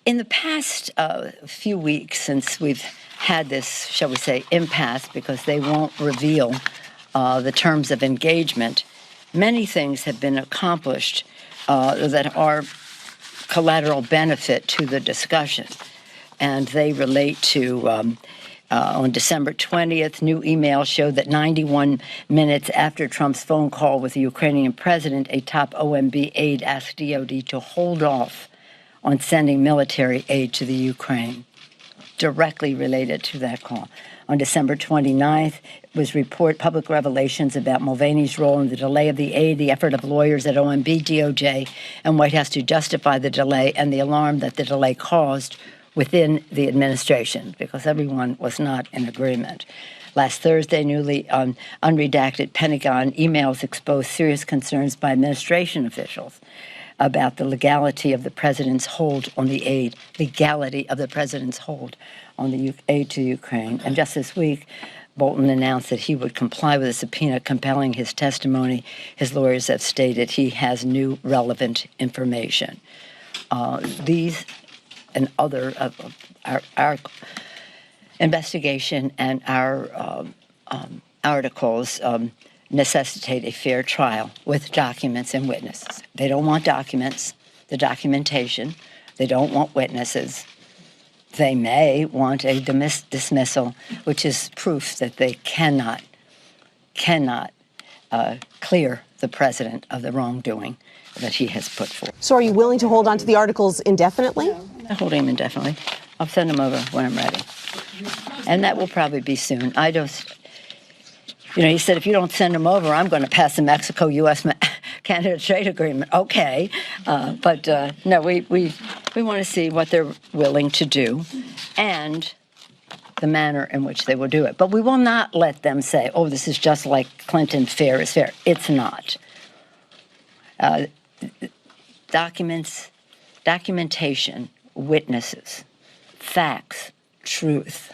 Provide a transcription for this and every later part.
In the past few weeks, since we've had this, shall we say, impasse, because they won't reveal the terms of engagement, many things have been accomplished that are collateral benefit to the discussion. And they relate to, on December 20th, new emails showed that 91 minutes after Trump's phone call with the Ukrainian president, a top OMB aide asked DOD to hold off on sending military aid to the Ukraine, directly related to that call. On December 29th, it was public revelations about Mulvaney's role in the delay of the aid, the effort of lawyers at OMB, DOJ, and White House to justify the delay, and the alarm that the delay caused within the administration, because everyone was not in agreement. Last Thursday, newly unredacted Pentagon emails exposed serious concerns by administration officials about the legality of the president's hold on the aid, aid to Ukraine. And just this week, Bolton announced that he would comply with a subpoena compelling his testimony. His lawyers have stated he has new relevant information. These and other of our investigation and our articles necessitate a fair trial with documents and witnesses. They don't want documents, the documentation. They don't want witnesses. They may want a dismissal, which is proof that they cannot clear the president of the wrongdoing that he has put forth. So are you willing to hold on to the articles indefinitely? No, I'm not holding them indefinitely. I'll send them over when I'm ready. And that will probably be soon. He said, if you don't send them over, I'm going to pass the Mexico-U.S. Canada trade agreement. Okay. No, we want to see what they're willing to do and the manner in which they will do it. But we will not let them say, oh, this is just like Clinton, fair is fair. It's not. Documentation, witnesses, facts, truth.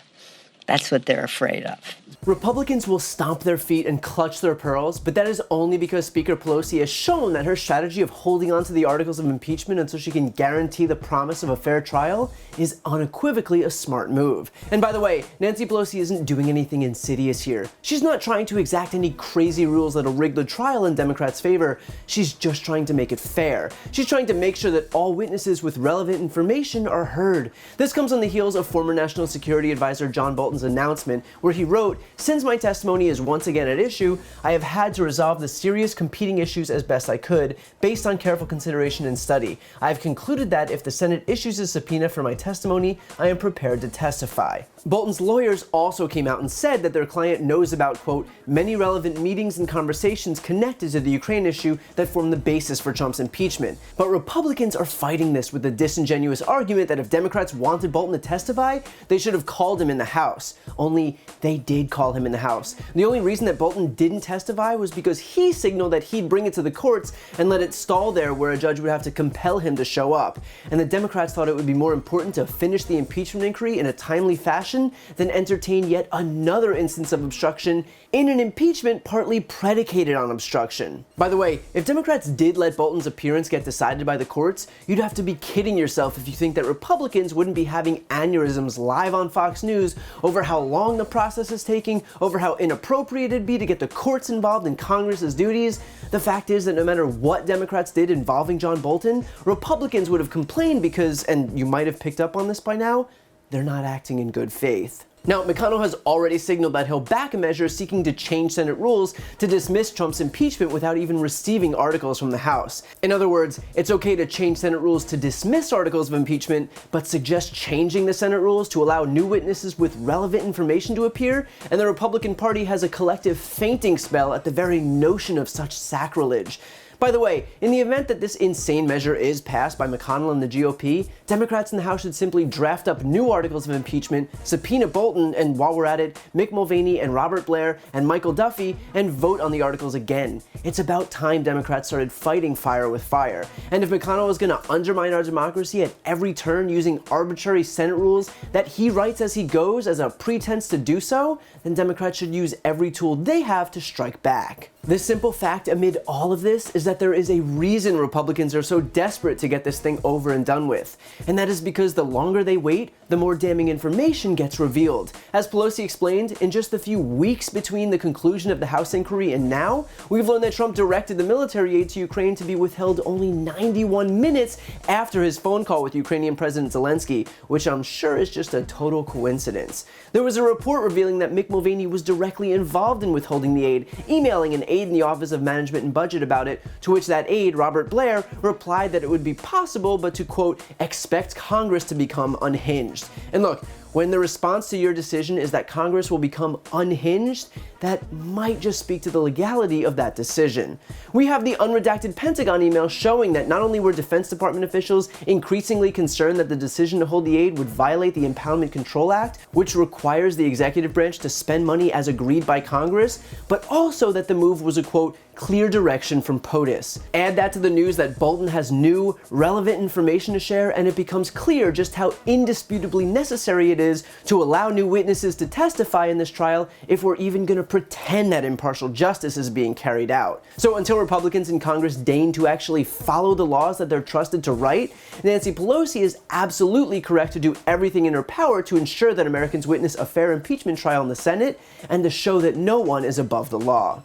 That's what they're afraid of. Republicans will stomp their feet and clutch their pearls, but that is only because Speaker Pelosi has shown that her strategy of holding on to the articles of impeachment until she can guarantee the promise of a fair trial is unequivocally a smart move. And by the way, Nancy Pelosi isn't doing anything insidious here. She's not trying to exact any crazy rules that'll rig the trial in Democrats' favor. She's just trying to make it fair. She's trying to make sure that all witnesses with relevant information are heard. This comes on the heels of former National Security Advisor John Bolton's announcement, where he wrote, "Since my testimony is once again at issue, I have had to resolve the serious competing issues as best I could, based on careful consideration and study. I have concluded that if the Senate issues a subpoena for my testimony, I am prepared to testify." Bolton's lawyers also came out and said that their client knows about, quote, many relevant meetings and conversations connected to the Ukraine issue that form the basis for Trump's impeachment. But Republicans are fighting this with the disingenuous argument that if Democrats wanted Bolton to testify, they should have called him in the House. Only they did call him in the House. The only reason that Bolton didn't testify was because he signaled that he'd bring it to the courts and let it stall there where a judge would have to compel him to show up. And the Democrats thought it would be more important to finish the impeachment inquiry in a timely fashion than entertain yet another instance of obstruction in an impeachment partly predicated on obstruction. By the way, if Democrats did let Bolton's appearance get decided by the courts, you'd have to be kidding yourself if you think that Republicans wouldn't be having aneurysms live on Fox News over how long the process is taking, over how inappropriate it'd be to get the courts involved in Congress's duties. The fact is that no matter what Democrats did involving John Bolton, Republicans would have complained because, and you might have picked up on this by now, they're not acting in good faith. Now, McConnell has already signaled that he'll back a measure seeking to change Senate rules to dismiss Trump's impeachment without even receiving articles from the House. In other words, it's okay to change Senate rules to dismiss articles of impeachment, but suggest changing the Senate rules to allow new witnesses with relevant information to appear, and the Republican Party has a collective fainting spell at the very notion of such sacrilege. By the way, in the event that this insane measure is passed by McConnell and the GOP, Democrats in the House should simply draft up new articles of impeachment, subpoena Bolton, and while we're at it, Mick Mulvaney and Robert Blair and Michael Duffy, and vote on the articles again. It's about time Democrats started fighting fire with fire. And if McConnell is going to undermine our democracy at every turn using arbitrary Senate rules that he writes as he goes as a pretense to do so, then Democrats should use every tool they have to strike back. The simple fact amid all of this is that there is a reason Republicans are so desperate to get this thing over and done with. And that is because the longer they wait, the more damning information gets revealed. As Pelosi explained, in just the few weeks between the conclusion of the House inquiry and now, we've learned that Trump directed the military aid to Ukraine to be withheld only 91 minutes after his phone call with Ukrainian President Zelensky, which I'm sure is just a total coincidence. There was a report revealing that Mick Mulvaney was directly involved in withholding the aid, emailing an aide in the Office of Management and Budget about it, to which that aide, Robert Blair, replied that it would be possible, but to, quote, expect Congress to become unhinged. And look, when the response to your decision is that Congress will become unhinged, that might just speak to the legality of that decision. We have the unredacted Pentagon email showing that not only were Defense Department officials increasingly concerned that the decision to hold the aid would violate the Impoundment Control Act, which requires the executive branch to spend money as agreed by Congress, but also that the move was a, quote, clear direction from POTUS. Add that to the news that Bolton has new, relevant information to share, and it becomes clear just how indisputably necessary it is to allow new witnesses to testify in this trial if we're even going to pretend that impartial justice is being carried out. So until Republicans in Congress deign to actually follow the laws that they're trusted to write, Nancy Pelosi is absolutely correct to do everything in her power to ensure that Americans witness a fair impeachment trial in the Senate and to show that no one is above the law.